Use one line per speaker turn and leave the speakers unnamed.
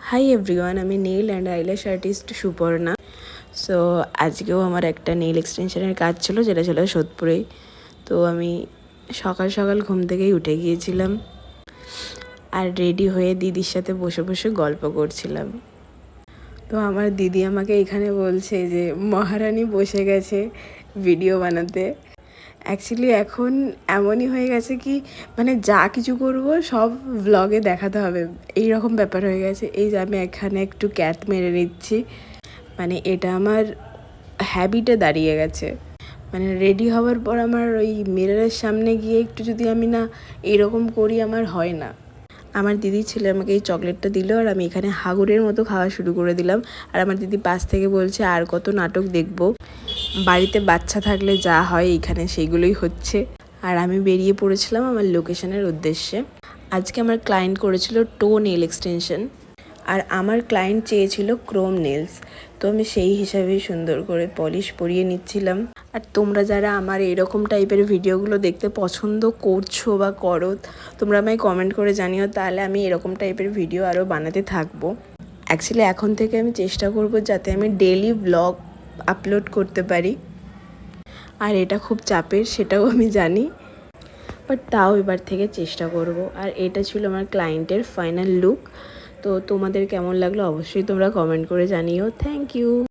High everyone, আমি nail and eyelash artist Suparna. So আজকেও আমার একটা নেইল এক্সটেনশনের কাজ ছিল, যেটা ছিল সোদপুরেই। তো আমি সকাল সকাল ঘুম থেকেই উঠে গিয়েছিলাম আর রেডি হয়ে দিদির সাথে বসে বসে গল্প করছিলাম। তো আমার দিদি আমাকে এখানে বলছে যে মহারানী বসে গেছে ভিডিও বানাতে। অ্যাকচুয়ালি এখন এমনই হয়ে গেছে কি, মানে যা কিছু করব সব ভ্লগে দেখাতে হবে, এই রকম ব্যাপার হয়ে গেছে। এই যে আমি এখানে একটু ক্যাট মেরে নিচ্ছি, মানে এটা আমার হ্যাবিটে দাঁড়িয়ে গেছে। মানে রেডি হওয়ার পর আমার ওই মিররের সামনে গিয়ে একটু যদি আমি না এইরকম করি, আমার হয় না। আমার দিদির ছেলে আমাকে এই চকলেটটা দিল আর আমি এখানে হাগুরের মতো খাওয়া শুরু করে দিলাম। আর আমার দিদি পাশ থেকে বলছে আর কত নাটক দেখবো, বাড়িতে বাচ্চা থাকলে যা হয় এইখানে সেইগুলোই হচ্ছে। আর আমি বেরিয়ে পড়েছিলাম আমার লোকেশনের উদ্দেশ্যে। আজকে আমার ক্লায়েন্ট করেছিল টো নেল এক্সটেনশন, আর আমার ক্লায়েন্ট চেয়েছিল ক্রোম নেলস। তো আমি সেই হিসাবেই সুন্দর করে পলিশ পরিয়ে নিচ্ছিলাম। আর তোমরা যারা আমার এরকম টাইপের ভিডিওগুলো দেখতে পছন্দ করছো বা করো, তোমরা আমায় কমেন্ট করে জানিও, তাহলে আমি এরকম টাইপের ভিডিও আরও বানাতে থাকবো। অ্যাকচুয়ালি এখন থেকে আমি চেষ্টা করব যাতে আমি ডেইলি ব্লগ আপলোড করতে পারি। আর এটা খুব চাপের, সেটাও আমি জানি, বাট তাও এবার থেকে চেষ্টা করব। আর এটা ছিল আমার ক্লায়েন্টের ফাইনাল লুক। তো তোমাদের কেমন লাগলো অবশ্যই তোমরা কমেন্ট করে জানিও। Thank you.